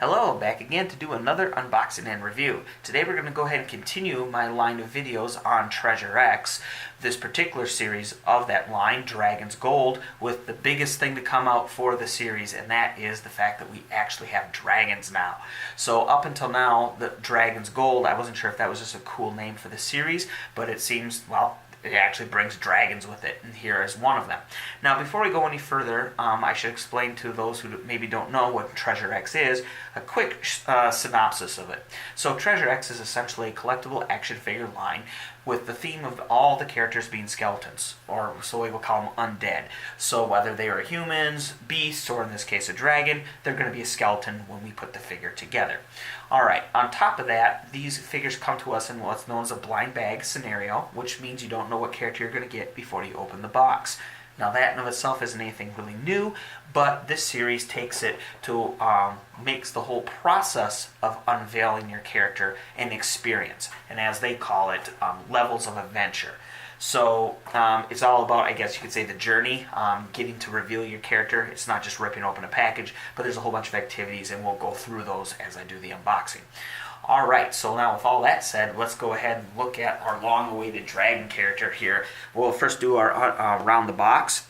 Hello, back again to do another unboxing and review. Today we're going to go ahead and continue my line of videos on Treasure X, this particular series of that line, Dragon's Gold, with the biggest thing to come out for the series, and that is the fact that we actually have dragons now. So up until now, the Dragon's Gold, I wasn't sure if that was just a cool name for the series, but it seems, well, it actually brings dragons with it, and here is one of them. Now, before we go any further, I should explain to those who maybe don't know what Treasure X is, a quick synopsis of it. So Treasure X is essentially a collectible action figure line with the theme of all the characters being skeletons, or so we will call them undead. So whether they are humans, beasts, or in this case a dragon, they're going to be a skeleton when we put the figure together. Alright, on top of that, these figures come to us in what's known as a blind bag scenario, which means you don't know what character you're going to get before you open the box. Now that in of itself isn't anything really new, but this series takes it to, makes the whole process of unveiling your character an experience, and as they call it, levels of adventure. So it's all about, I guess you could say, the journey, getting to reveal your character. It's not just ripping open a package, but there's a whole bunch of activities, and we'll go through those as I do the unboxing. Alright, so now with all that said, let's go ahead and look at our long-awaited dragon character here. We'll first do our around the box.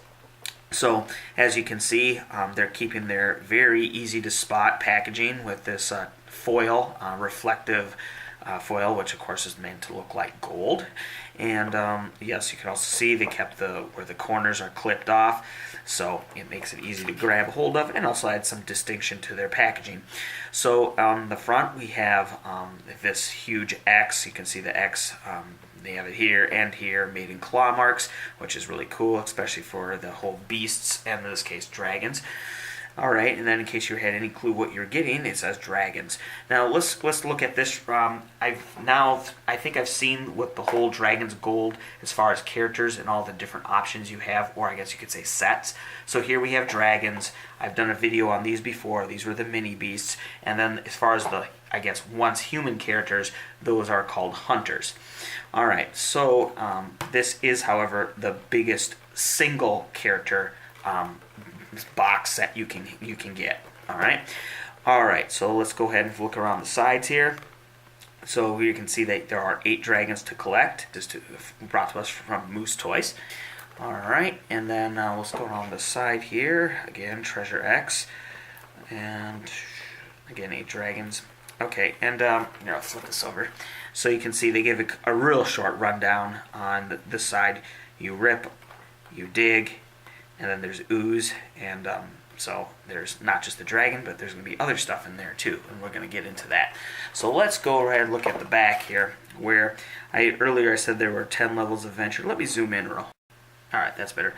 So, as you can see, they're keeping their very easy-to-spot packaging with this foil, reflective foil, which of course is meant to look like gold. And yes, you can also see they kept where the corners are clipped off, so it makes it easy to grab hold of, and also adds some distinction to their packaging. So on the front we have this huge X. You can see the X, they have it here and here, made in claw marks, which is really cool, especially for the whole beasts, and in this case dragons. Alright, and then in case you had any clue what you're getting, it says dragons. Now let's look at this. I think I've seen what the whole Dragon's Gold as far as characters and all the different options you have, or I guess you could say sets. So here we have dragons. I've done a video on these before. These were the mini beasts, and then as far as the, I guess, once human characters, those are called hunters. Alright, so this is, however, the biggest single character box set you can get. Alright, so let's go ahead and look around the sides here. So you can see that there are 8 dragons to collect, brought to us from Moose Toys. Alright, and then let's go around the side here. Again, Treasure X, and again 8 dragons. Okay, and here, I'll flip this over. So you can see they give a real short rundown on this side. You rip, you dig, and then there's ooze, and so there's not just the dragon, but there's going to be other stuff in there too, and we're going to get into that. So let's go ahead and look at the back here, where earlier I said there were 10 levels of adventure. Let me zoom in real. Alright, that's better.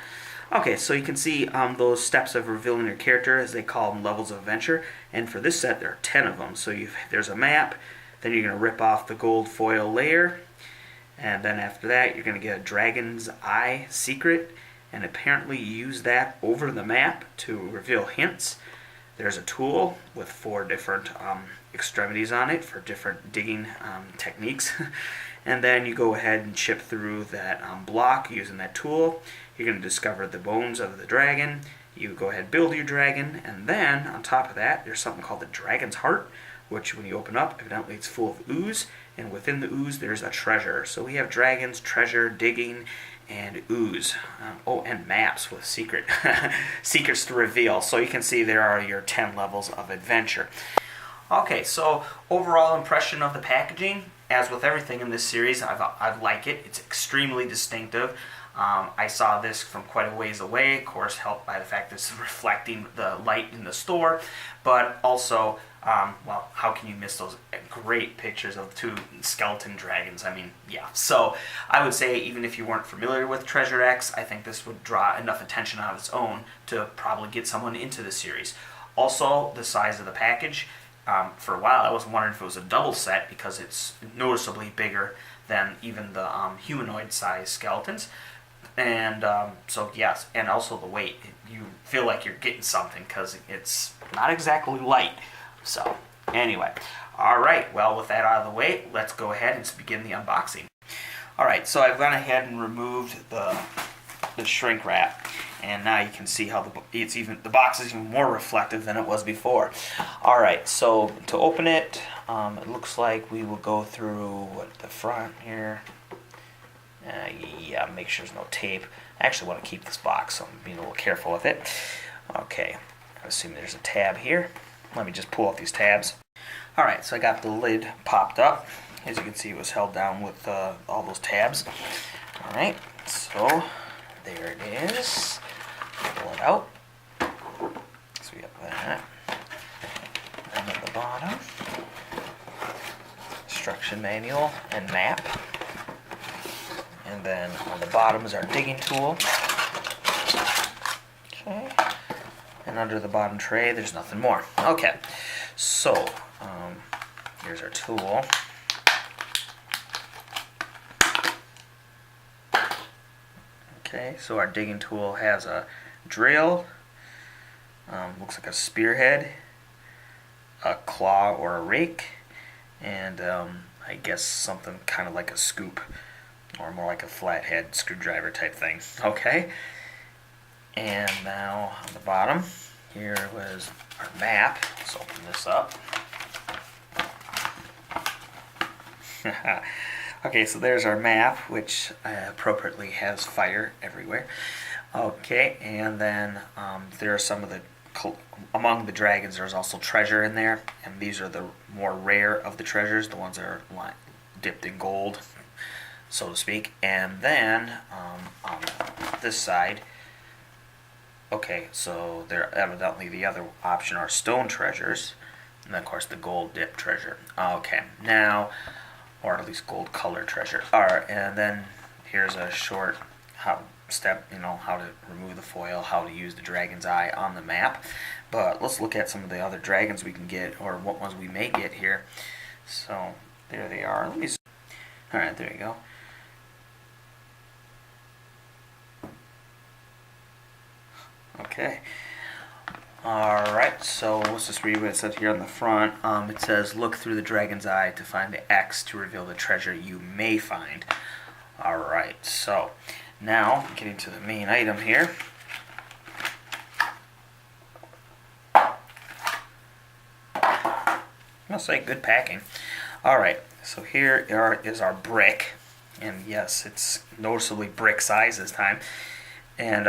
Okay, so you can see those steps of revealing your character, as they call them, levels of adventure, and for this set there are 10 of them. So there's a map, then you're going to rip off the gold foil layer, and then after that you're going to get a dragon's eye secret, and apparently use that over the map to reveal hints. There's a tool with 4 different extremities on it for different digging techniques. And then you go ahead and chip through that block using that tool. You're going to discover the bones of the dragon. You go ahead and build your dragon, and then on top of that there's something called the dragon's heart, which when you open up, evidently it's full of ooze, and within the ooze there's a treasure. So we have dragons, treasure, digging, and ooze. And maps with secrets to reveal. So you can see there are your 10 levels of adventure. Okay, so overall impression of the packaging, as with everything in this series, I like it. It's extremely distinctive. I saw this from quite a ways away, of course helped by the fact that it's reflecting the light in the store, but also, well, how can you miss those great pictures of 2 skeleton dragons? I mean, yeah. So I would say even if you weren't familiar with Treasure X, I think this would draw enough attention on its own to probably get someone into the series. Also, the size of the package. For a while I was wondering if it was a double set because it's noticeably bigger than even the humanoid size skeletons. And so yes, and also the weight. You feel like you're getting something because it's not exactly light. So anyway, alright, well with that out of the way, let's go ahead and begin the unboxing. Alright, so I've gone ahead and removed the shrink wrap, and now you can see how the box is even more reflective than it was before. All right, so to open it, it looks like we will go through the front here. Yeah, make sure there's no tape. I actually want to keep this box, so I'm being a little careful with it. Okay, I assume there's a tab here. Let me just pull out these tabs. All right, so I got the lid popped up. As you can see, it was held down with all those tabs. All right, so there it is. Pull it out. So we have that. And at the bottom, instruction manual and map. And then on the bottom is our digging tool. Okay. And under the bottom tray, there's nothing more. Okay. So, here's our tool. Okay, so our digging tool has a drill, looks like a spearhead, a claw or a rake, and I guess something kind of like a scoop, or more like a flathead screwdriver type thing. Okay, and now on the bottom, here was our map. Let's open this up. Okay, so there's our map, which appropriately has fire everywhere. Okay, and then there are some of the, among the dragons, there's also treasure in there, and these are the more rare of the treasures, the ones that are dipped in gold, so to speak. And then on this side, okay, so there evidently the other option are stone treasures, and then of course the gold dip treasure. Okay, now, or at least gold color treasure. Alright, and then here's a short step, how to remove the foil, how to use the dragon's eye on the map. But let's look at some of the other dragons we can get, or what ones we may get here. So there they are. Let me. Alright, there you go. Okay. Alright, so let's just read what it says here on the front. It says, look through the dragon's eye to find the X to reveal the treasure you may find. Alright, so now getting to the main item here. I'll say good packing. Alright, so here is our brick. And yes, it's noticeably brick size this time. And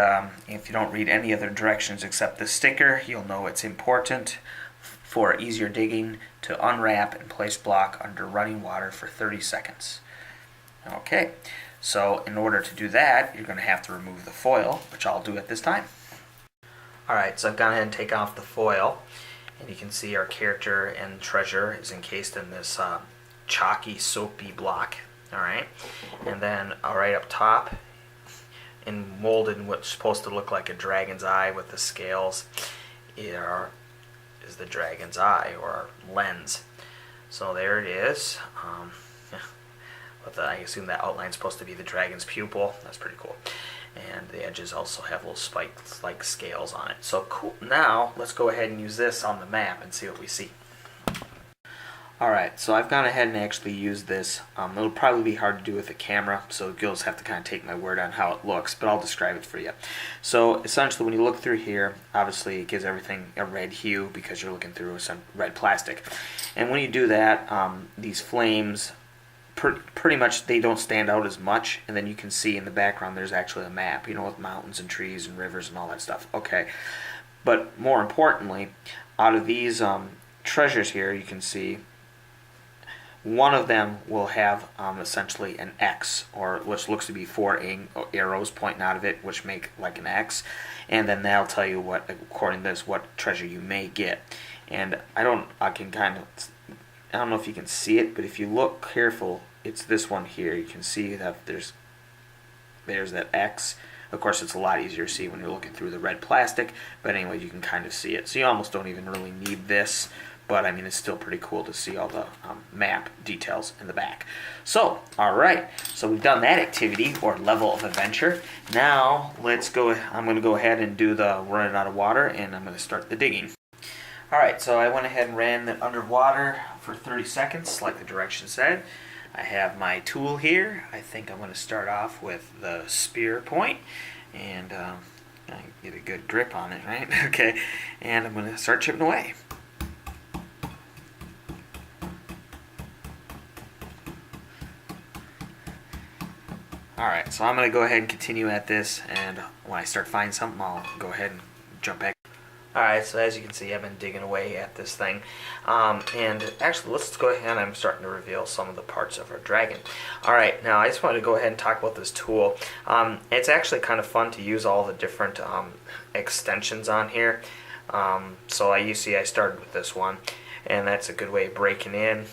if you don't read any other directions except the sticker, you'll know it's important for easier digging to unwrap and place block under running water for 30 seconds. Okay, so in order to do that, you're going to have to remove the foil, which I'll do at this time. Alright, so I've gone ahead and taken off the foil, and you can see our character and treasure is encased in this chalky, soapy block. Alright, and then right up top, and molded in what's supposed to look like a dragon's eye with the scales is the dragon's eye, or lens. So there it is. I assume that outline is supposed to be the dragon's pupil. That's pretty cool. And the edges also have little spikes like scales on it. So cool. Now let's go ahead and use this on the map and see what we see. Alright, so I've gone ahead and actually used this. It'll probably be hard to do with a camera, so you'll just have to kind of take my word on how it looks, but I'll describe it for you. So essentially when you look through here, obviously it gives everything a red hue because you're looking through some red plastic. And when you do that, these flames, pretty much they don't stand out as much, and then you can see in the background there's actually a map, with mountains and trees and rivers and all that stuff. Okay, but more importantly, out of these treasures here, you can see one of them will have essentially an X, or which looks to be 4 arrows pointing out of it, which make like an X, and then that'll tell you what, according to this, what treasure you may get. And I don't know if you can see it, but if you look careful, it's this one here. You can see that there's that X. Of course, it's a lot easier to see when you're looking through the red plastic, but anyway, you can kind of see it. So you almost don't even really need this. But I mean, it's still pretty cool to see all the map details in the back. So, alright, so we've done that activity, or level of adventure. Now, I'm going to go ahead and do the running out of water, and I'm going to start the digging. Alright, so I went ahead and ran it underwater for 30 seconds, like the directions said. I have my tool here. I think I'm going to start off with the spear point, and I get a good grip on it, right? Okay, and I'm going to start chipping away. Alright, so I'm going to go ahead and continue at this, and when I start finding something, I'll go ahead and jump back. Alright, so as you can see, I've been digging away at this thing. And actually, let's go ahead and I'm starting to reveal some of the parts of our dragon. Alright, now I just wanted to go ahead and talk about this tool. It's actually kind of fun to use all the different extensions on here. So you see I started with this one, and that's a good way of breaking in.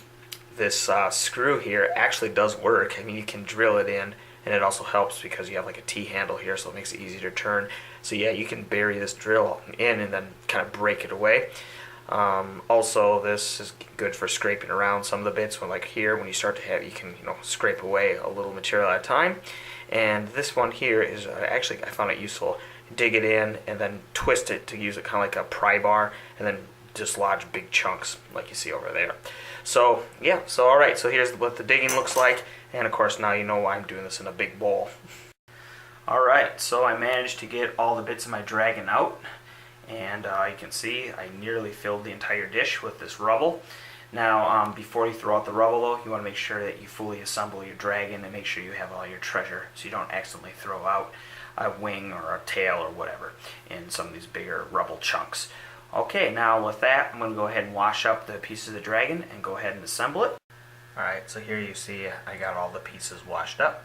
This screw here actually does work. I mean, you can drill it in, and it also helps because you have like a T-handle here, so it makes it easy to turn. So yeah, you can bury this drill in and then kind of break it away. Also, this is good for scraping around some of the bits. When like here, when you start to have, you can scrape away a little material at a time. And this one here is actually, I found it useful. Dig it in and then twist it to use it kind of like a pry bar, and then dislodge big chunks like you see over there. So yeah, so alright, so here's what the digging looks like, and of course now you know why I'm doing this in a big bowl. Alright, so I managed to get all the bits of my dragon out, and you can see I nearly filled the entire dish with this rubble. Now before you throw out the rubble though, you want to make sure that you fully assemble your dragon and make sure you have all your treasure so you don't accidentally throw out a wing or a tail or whatever in some of these bigger rubble chunks. Okay, now with that, I'm going to go ahead and wash up the pieces of the dragon and go ahead and assemble it. Alright, so here you see I got all the pieces washed up.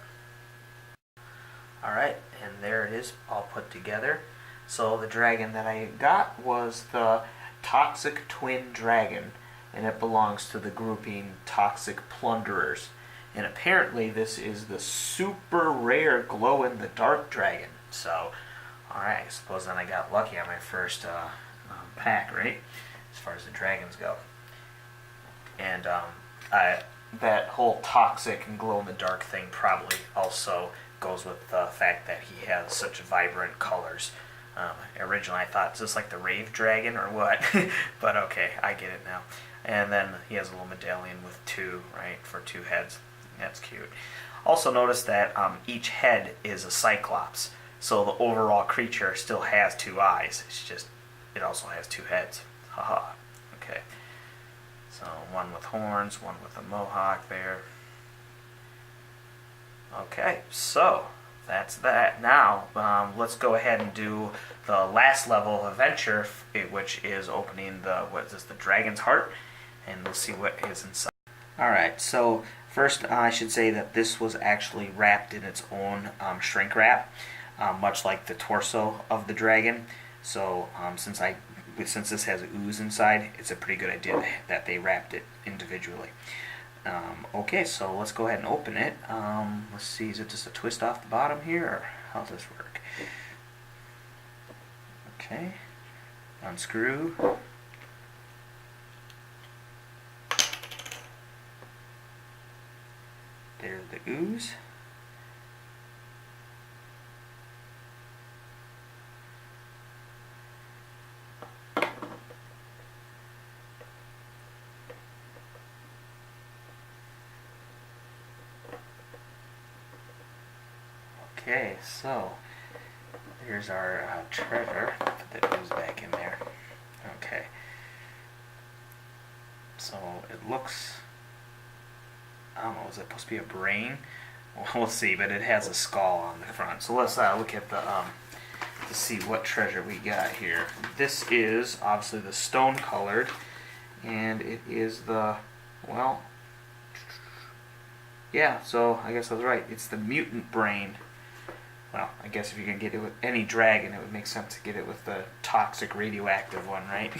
Alright, and there it is, all put together. So the dragon that I got was the Toxic Twin Dragon, and it belongs to the grouping Toxic Plunderers. And apparently this is the super rare glow-in-the-dark dragon. So, alright, I suppose then I got lucky on my first pack, right? As far as the dragons go. And that whole toxic and glow-in-the-dark thing probably also goes with the fact that he has such vibrant colors. Originally I thought, is this like the Rave Dragon or what? But okay, I get it now. And then he has a little medallion with two, right, for two heads. That's cute. Also notice that each head is a cyclops, so the overall creature still has two eyes. It's just, it also has two heads. Haha. Okay. So one with horns, one with a mohawk there. Okay, so that's that. Now, let's go ahead and do the last level of adventure, which is opening the dragon's heart, and we'll see what is inside. Alright, so first I should say that this was actually wrapped in its own shrink wrap, much like the torso of the dragon. So since this has ooze inside, it's a pretty good idea that they wrapped it individually. Okay, so let's go ahead and open it. Let's see, is it just a twist off the bottom here, or how does this work? Okay, unscrew. There's the ooze. Okay, so here's our treasure. Put the ooze back in there. Okay. So it looks, I don't know, is it supposed to be a brain? Well, we'll see, but it has a skull on the front. So let's look at the, to see what treasure we got here. This is obviously the stone colored, and it is the, well, yeah, so I guess I was right. It's the mutant brain. Well, I guess if you can get it with any dragon, it would make sense to get it with the toxic radioactive one, right?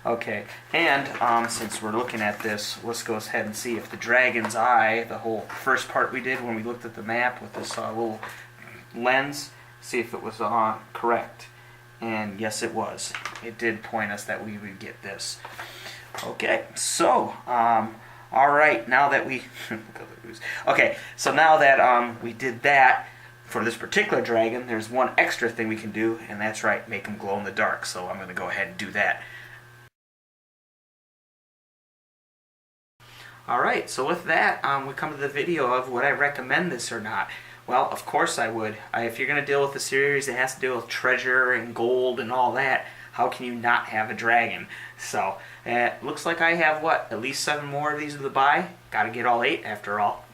Okay, and since we're looking at this, let's go ahead and see if the dragon's eye, the whole first part we did when we looked at the map with this little lens, see if it was correct. And yes, it was. It did point us that we would get this. Okay, so, alright, now that we... okay, so now that we did that, for this particular dragon, there's one extra thing we can do, and that's right, make him glow in the dark. So I'm going to go ahead and do that. Alright, so with that, we come to the video of would I recommend this or not. Well, of course I would. If you're going to deal with a series that has to deal with treasure and gold and all that, how can you not have a dragon? So, looks like I have, what, at least 7 more of these to buy? Gotta get all 8 after all.